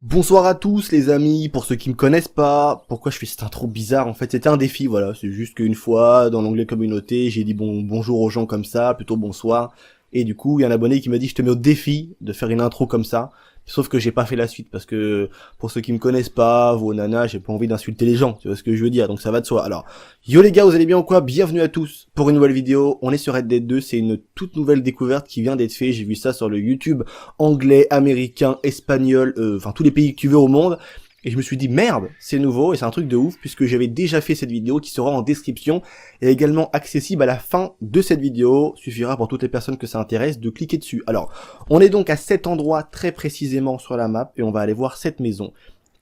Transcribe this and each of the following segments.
Bonsoir à tous les amis, pour ceux qui me connaissent pas, pourquoi je fais cette intro bizarre en fait, c'était un défi, voilà, c'est juste qu'une fois, dans l'onglet communauté, j'ai dit bonjour aux gens comme ça, plutôt bonsoir, et du coup, il y a un abonné qui m'a dit je te mets au défi de faire une intro comme ça, sauf que j'ai pas fait la suite, parce que, pour ceux qui me connaissent pas, vos nanas, j'ai pas envie d'insulter les gens, tu vois ce que je veux dire, donc ça va de soi. Alors, yo les gars, vous allez bien ou quoi? Bienvenue à tous pour une nouvelle vidéo, on est sur Red Dead 2, c'est une toute nouvelle découverte qui vient d'être faite, j'ai vu ça sur le YouTube anglais, américain, espagnol, enfin tous les pays que tu veux au monde. Et je me suis dit merde, c'est nouveau et c'est un truc de ouf puisque j'avais déjà fait cette vidéo qui sera en description et également accessible à la fin de cette vidéo. Suffira pour toutes les personnes que ça intéresse de cliquer dessus. Alors, on est donc à cet endroit très précisément sur la map et on va aller voir cette maison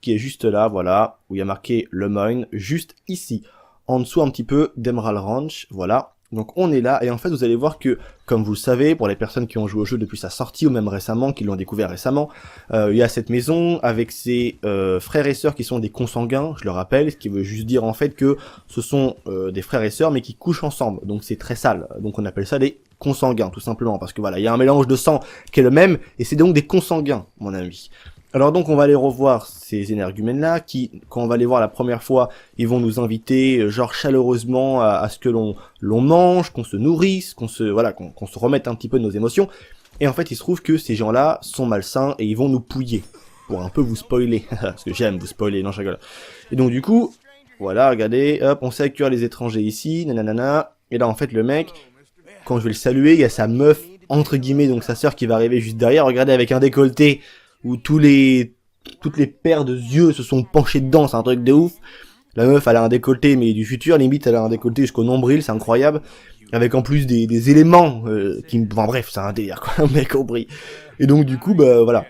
qui est juste là, voilà, où il y a marqué Le Moyne, juste ici. En dessous un petit peu d'Emerald Ranch, voilà. Donc on est là, et en fait vous allez voir que, comme vous le savez, pour les personnes qui ont joué au jeu depuis sa sortie, ou même récemment, qui l'ont découvert récemment, il y a cette maison avec ses frères et sœurs qui sont des consanguins, je le rappelle, ce qui veut juste dire en fait que ce sont des frères et sœurs mais qui couchent ensemble, donc c'est très sale, donc on appelle ça des consanguins tout simplement, parce que voilà, il y a un mélange de sang qui est le même, et c'est donc des consanguins, mon ami. Alors donc on va aller revoir ces énergumènes là qui, quand on va les voir la première fois, ils vont nous inviter genre chaleureusement à ce que l'on mange, qu'on se nourrisse, qu'on se remette un petit peu de nos émotions. Et en fait il se trouve que ces gens-là sont malsains et ils vont nous pouiller. Pour un peu vous spoiler, parce que j'aime vous spoiler, non je rigole. Et donc du coup, voilà, regardez, hop, on sait accueillir les étrangers ici, nanana. Et là en fait le mec, quand je vais le saluer, il y a sa meuf, entre guillemets, donc sa sœur qui va arriver juste derrière, regardez avec un décolleté où toutes les paires de yeux se sont penchés dedans, c'est un truc de ouf. La meuf, elle a un décolleté, mais du futur, limite, elle a un décolleté jusqu'au nombril, c'est incroyable. Avec en plus des éléments enfin bref, c'est un délire, quoi, un mec compris. Et donc, du coup, bah voilà.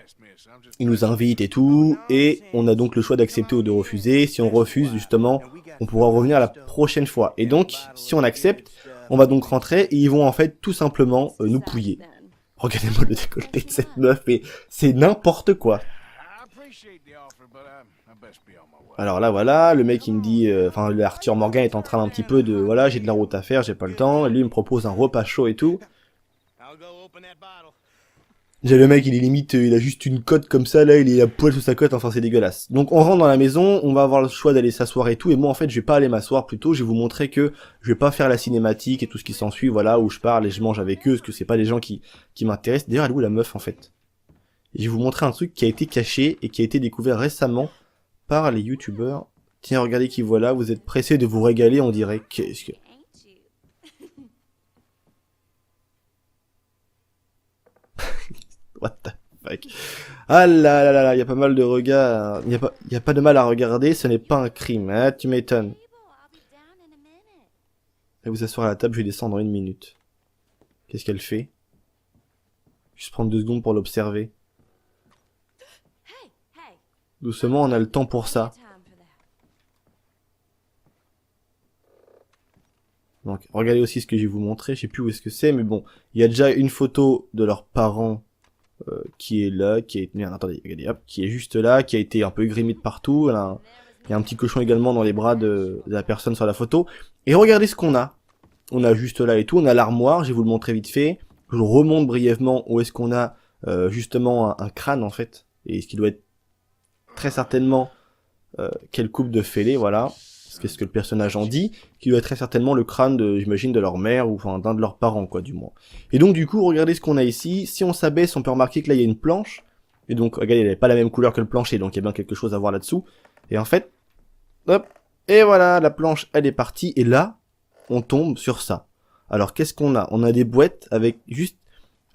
Il nous invite et tout, et on a donc le choix d'accepter ou de refuser. Si on refuse, justement, on pourra revenir la prochaine fois. Et donc, si on accepte, on va donc rentrer, et ils vont en fait tout simplement nous pouiller. Regardez-moi le décolleté de cette meuf, et c'est n'importe quoi. Alors là, voilà, le mec il me dit, enfin Arthur Morgan est en train un petit peu de, voilà, j'ai de la route à faire, j'ai pas le temps, et lui il me propose un repas chaud et tout. J'ai le mec, il est limite, il a juste une cote comme ça, là, il est à poil sous sa cote, enfin c'est dégueulasse. Donc on rentre dans la maison, on va avoir le choix d'aller s'asseoir et tout, et moi en fait je vais pas aller m'asseoir, plutôt je vais vous montrer que je vais pas faire la cinématique et tout ce qui s'ensuit, voilà, où je parle et je mange avec eux, parce que c'est pas des gens qui m'intéressent. D'ailleurs elle est où la meuf en fait? Et je vais vous montrer un truc qui a été caché et qui a été découvert récemment par les youtubeurs. Tiens, regardez qui voilà, vous êtes pressés de vous régaler, on dirait. Qu'est-ce que... What the fuck? Ah là là là là, y a pas mal de regards. Y a pas de mal à regarder, ce n'est pas un crime, hein, tu m'étonnes. Elle vous asseoir à la table, je vais descendre dans 1 minute. Qu'est-ce qu'elle fait? Juste prendre 2 secondes pour l'observer. Doucement, on a le temps pour ça. Donc, regardez aussi ce que je vais vous montrer, je sais plus où est-ce que c'est, mais bon, il y a déjà une photo de leurs parents qui est là, qui est... Merde, attendez, regardez, hop, qui est juste là, qui a été un peu grimé de partout, il y a un petit cochon également dans les bras de la personne sur la photo, et regardez ce qu'on a. On a juste là et tout, on a l'armoire, je vais vous le montrer vite fait, je vous remonte brièvement où est-ce qu'on a justement un crâne en fait, et ce qui doit être très certainement quelle coupe de fêlée, voilà. Qu'est-ce que le personnage en dit, qui doit être très certainement le crâne de, j'imagine, de leur mère, ou enfin d'un de leurs parents, quoi, du moins. Et donc, du coup, regardez ce qu'on a ici. Si on s'abaisse, on peut remarquer que là, il y a une planche. Et donc, regardez, elle n'est pas la même couleur que le plancher, donc il y a bien quelque chose à voir là-dessous. Et en fait, hop, et voilà, la planche, elle est partie, et là, on tombe sur ça. Alors, qu'est-ce qu'on a? On a des boîtes avec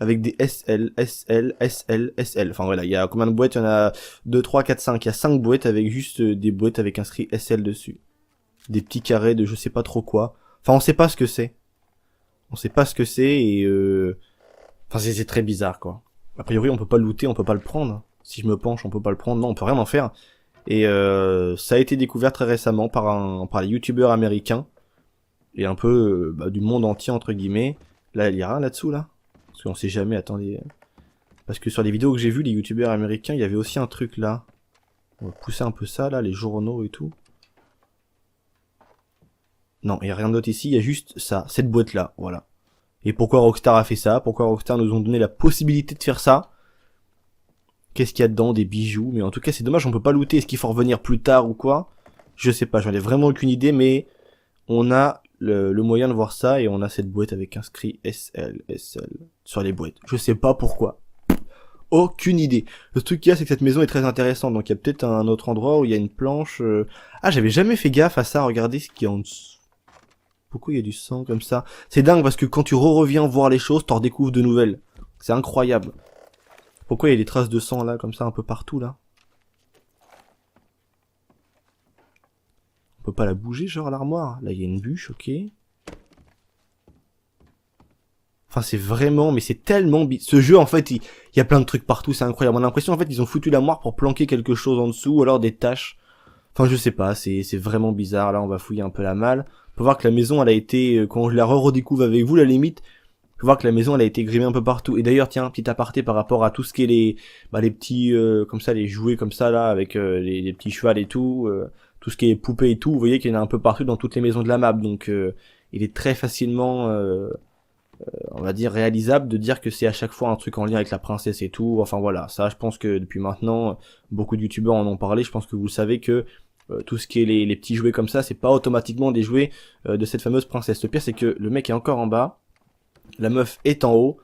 avec des SL, SL, SL, SL. Enfin voilà, il y a combien de boîtes? Il y en a 2, 3, 4, 5. Il y a 5 boîtes avec juste des boîtes avec inscrit SL dessus. Des petits carrés de je sais pas trop quoi. Enfin, on sait pas ce que c'est. On sait pas ce que c'est et enfin, c'est très bizarre, quoi. A priori, on peut pas le looter, on peut pas le prendre. Si je me penche, on peut pas le prendre. Non, on peut rien en faire. Et ça a été découvert très récemment par les youtubeurs américains. Et un peu du monde entier, entre guillemets. Là, il y a rien là-dessous, là. Parce qu'on sait jamais, attendez. Parce que sur les vidéos que j'ai vues, les youtubeurs américains, il y avait aussi un truc, là. On va pousser un peu ça, là, les journaux et tout. Non, il n'y a rien d'autre ici, il y a juste ça, cette boîte-là, voilà. Et pourquoi Rockstar a fait ça? Pourquoi Rockstar nous ont donné la possibilité de faire ça? Qu'est-ce qu'il y a dedans? Des bijoux. Mais en tout cas, c'est dommage, on peut pas looter. Est-ce qu'il faut revenir plus tard ou quoi? Je sais pas, j'en ai vraiment aucune idée, mais on a le moyen de voir ça et on a cette boîte avec inscrit SL sur les boîtes. Je sais pas pourquoi. Aucune idée. Le truc qu'il y a, c'est que cette maison est très intéressante. Donc il y a peut-être un autre endroit où il y a une planche. Ah, j'avais jamais fait gaffe à ça. Regardez ce qu'il y a en dessous. Pourquoi il y a du sang comme ça? C'est dingue parce que quand tu reviens voir les choses, t'en redécouvres de nouvelles. C'est incroyable. Pourquoi il y a des traces de sang là, comme ça, un peu partout là? On peut pas la bouger, genre l'armoire. Là, il y a une bûche, ok. Enfin, c'est vraiment, mais c'est tellement... Ce jeu, en fait, il y a plein de trucs partout, c'est incroyable. On a l'impression, en fait, ils ont foutu l'armoire pour planquer quelque chose en dessous, ou alors des taches. Enfin, je sais pas, c'est vraiment bizarre. Là, on va fouiller un peu la malle. On peut voir que la maison, elle a été... Quand je la redécouvre avec vous, la limite, on peut voir que la maison, elle a été grimée un peu partout. Et d'ailleurs, tiens, petit aparté par rapport à tout ce qui est les petits... comme ça, les jouets comme ça, là, avec les petits chevals et tout... tout ce qui est poupée et tout, vous voyez qu'il y en a un peu partout dans toutes les maisons de la map, donc il est très facilement, on va dire, réalisable de dire que c'est à chaque fois un truc en lien avec la princesse et tout, enfin voilà, ça je pense que depuis maintenant, beaucoup de youtubeurs en ont parlé, je pense que vous savez que tout ce qui est les petits jouets comme ça, c'est pas automatiquement des jouets de cette fameuse princesse. Le pire c'est que le mec est encore en bas, la meuf est en haut,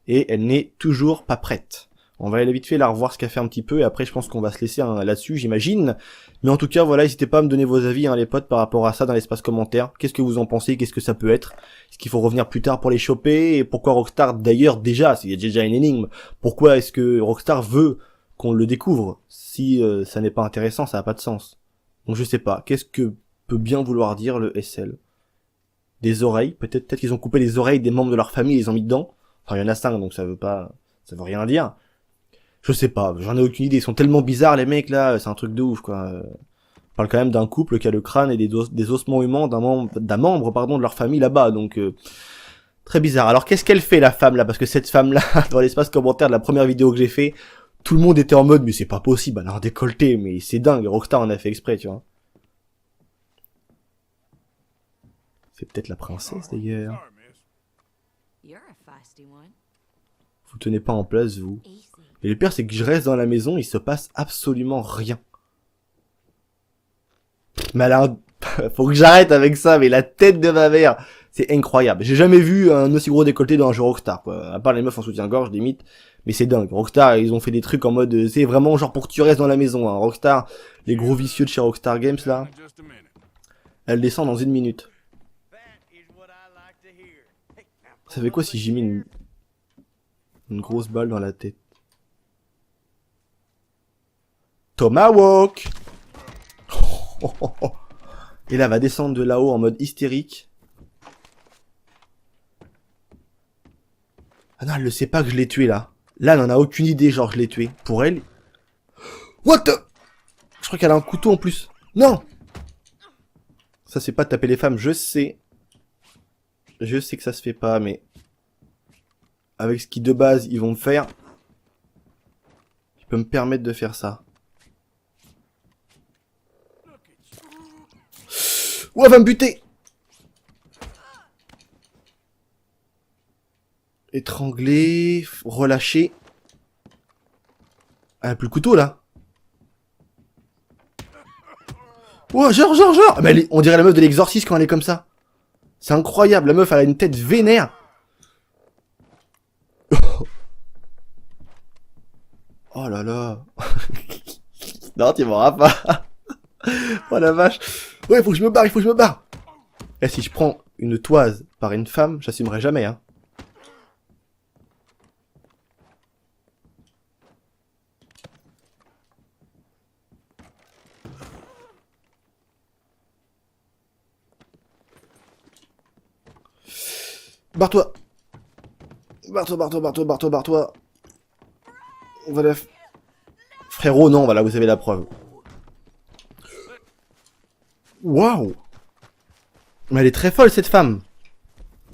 et elle n'est toujours pas prête. On va aller vite fait la revoir ce qu'elle fait un petit peu et après je pense qu'on va se laisser là-dessus, j'imagine. Mais en tout cas voilà, n'hésitez pas à me donner vos avis les potes par rapport à ça dans l'espace commentaire. Qu'est-ce que vous en pensez? Qu'est-ce que ça peut être? Est-ce qu'il faut revenir plus tard pour les choper? Et pourquoi Rockstar d'ailleurs déjà, s'il y a déjà une énigme, pourquoi est-ce que Rockstar veut qu'on le découvre? Si ça n'est pas intéressant, ça n'a pas de sens. Donc je sais pas, qu'est-ce que peut bien vouloir dire le SL? Des oreilles, peut-être qu'ils ont coupé les oreilles des membres de leur famille et les ont mis dedans. Enfin il y en a 5 donc ça veut rien dire. Je sais pas, j'en ai aucune idée, ils sont tellement bizarres les mecs là, c'est un truc de ouf quoi. On parle quand même d'un couple qui a le crâne et des ossements humains d'un membre pardon de leur famille là-bas, donc très bizarre. Alors qu'est-ce qu'elle fait la femme là? Parce que cette femme là, dans l'espace commentaire de la première vidéo que j'ai fait, tout le monde était en mode mais c'est pas possible, elle a un décolleté, mais c'est dingue, Rockstar en a fait exprès, tu vois. C'est peut-être la princesse d'ailleurs. Vous tenez pas en place vous. Et le pire c'est que je reste dans la maison, il se passe absolument rien. Mais elle a un... faut que j'arrête avec ça, mais la tête de ma mère, c'est incroyable. J'ai jamais vu un aussi gros décolleté dans un jeu Rockstar, quoi. À part les meufs en soutien-gorge, limite. Mais c'est dingue. Rockstar, ils ont fait des trucs en mode, c'est vraiment genre pour que tu restes dans la maison, hein. Rockstar, les gros vicieux de chez Rockstar Games, là. Elle descend dans 1 minute. Ça fait quoi si j'ai mis une grosse balle dans la tête? Tomahawk. Et là, elle va descendre de là-haut en mode hystérique. Ah non, elle ne sait pas que je l'ai tué, là. Là, elle n'en a aucune idée, genre, je l'ai tué. Pour elle... What the... Je crois qu'elle a un couteau en plus. Non. Ça, c'est pas taper les femmes, je sais. Je sais que ça se fait pas, mais... Avec ce qui, de base, ils vont me faire... Je peux me permettre de faire ça. Ouah, elle va me buter! Étrangler, relâcher. Elle a plus le couteau, là. Ouah, genre! Mais on dirait la meuf de l'exorciste quand elle est comme ça. C'est incroyable, la meuf, elle a une tête vénère. Oh là là. Non, tu m'auras pas. Oh la vache. Ouais, il faut que je me barre, Et si je prends une toise par une femme, j'assumerai jamais, hein. Barre-toi. Barre-toi. Voilà. Frérot, non, voilà, vous avez la preuve. Waouh! Mais elle est très folle, cette femme.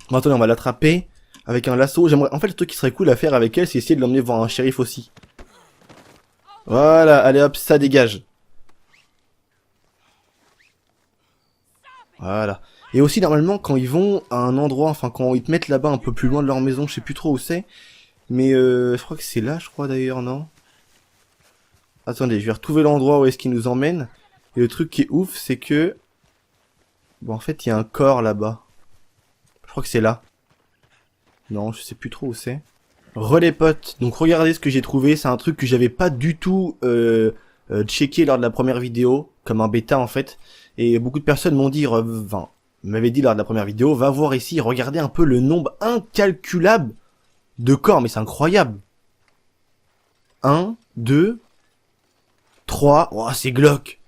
Bon, attendez, on va l'attraper avec un lasso. J'aimerais... En fait, le truc qui serait cool à faire avec elle, c'est essayer de l'emmener voir un shérif aussi. Voilà, allez hop, ça dégage. Voilà. Et aussi, normalement, quand ils vont à un endroit, enfin, quand ils te mettent là-bas un peu plus loin de leur maison, je sais plus trop où c'est. Mais je crois que c'est là, je crois d'ailleurs, non? Attendez, je vais retrouver l'endroit où est-ce qu'il nous emmène. Et le truc qui est ouf, c'est que... Bon, en fait, il y a un corps là-bas. Je crois que c'est là. Non, je sais plus trop où c'est. Relais potes. Donc regardez ce que j'ai trouvé. C'est un truc que j'avais pas du tout checké lors de la première vidéo. Comme un bêta en fait. Et beaucoup de personnes m'ont dit... Enfin, m'avaient dit lors de la première vidéo, va voir ici, regardez un peu le nombre incalculable de corps. Mais c'est incroyable. 1, 2... 3, oh, c'est glauque.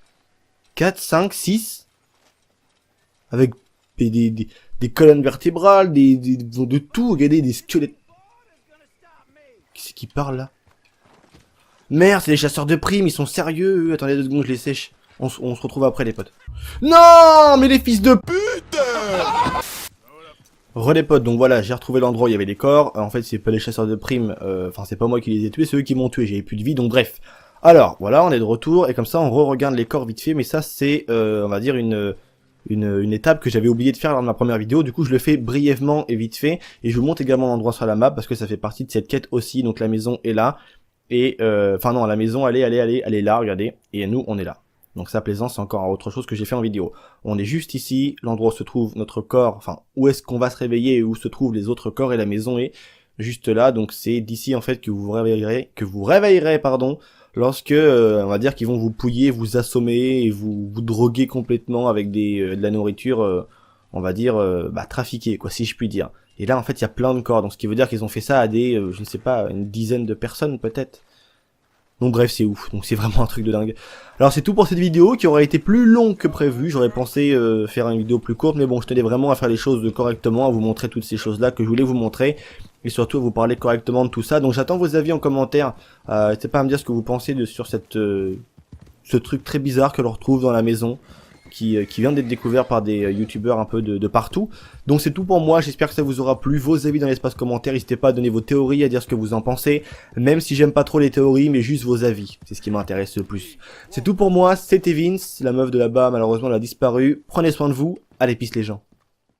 4, 5, 6. Avec des colonnes vertébrales, de tout, regardez, des squelettes. Qui c'est qui parle là? Merde, c'est les chasseurs de primes, ils sont sérieux. Attendez 2 secondes, je les sèche. On se retrouve après les potes. Non, mais les fils de pute! Relais potes, donc voilà, j'ai retrouvé l'endroit où il y avait des corps. En fait, c'est pas les chasseurs de primes, enfin c'est pas moi qui les ai tués, c'est eux qui m'ont tué, j'avais plus de vie, donc bref. Alors, voilà, on est de retour, et comme ça, on re-regarde les corps vite fait, mais ça, c'est, on va dire, une étape que j'avais oublié de faire lors de ma première vidéo, du coup, je le fais brièvement et vite fait, et je vous montre également l'endroit sur la map, parce que ça fait partie de cette quête aussi, donc la maison est là, et, enfin non, la maison, elle est là, regardez, et nous, on est là. Donc ça, plaisance, c'est encore autre chose que j'ai fait en vidéo. On est juste ici, l'endroit où se trouve notre corps, enfin, où est-ce qu'on va se réveiller, et où se trouvent les autres corps, et la maison est juste là, donc c'est d'ici, en fait, que vous réveillerez, pardon, lorsque, on va dire qu'ils vont vous pouiller, vous assommer et vous droguer complètement avec de la nourriture, on va dire, trafiquée, quoi, si je puis dire. Et là, en fait, il y a plein de corps, donc ce qui veut dire qu'ils ont fait ça à des, je ne sais pas, une dizaine de personnes, peut-être. Donc bref, c'est ouf, donc c'est vraiment un truc de dingue. Alors c'est tout pour cette vidéo, qui aurait été plus longue que prévu, j'aurais pensé faire une vidéo plus courte, mais bon, je tenais vraiment à faire les choses correctement, à vous montrer toutes ces choses-là que je voulais vous montrer, et surtout à vous parler correctement de tout ça. Donc j'attends vos avis en commentaire, n'hésitez pas à me dire ce que vous pensez sur ce truc très bizarre que l'on retrouve dans la maison, qui vient d'être découvert par des youtubeurs un peu de partout. Donc c'est tout pour moi, j'espère que ça vous aura plu. Vos avis dans l'espace commentaire, n'hésitez pas à donner vos théories, à dire ce que vous en pensez, même si j'aime pas trop les théories, mais juste vos avis, c'est ce qui m'intéresse le plus. C'est tout pour moi, c'était Vince, la meuf de là-bas malheureusement elle a disparu, prenez soin de vous, allez peace les gens.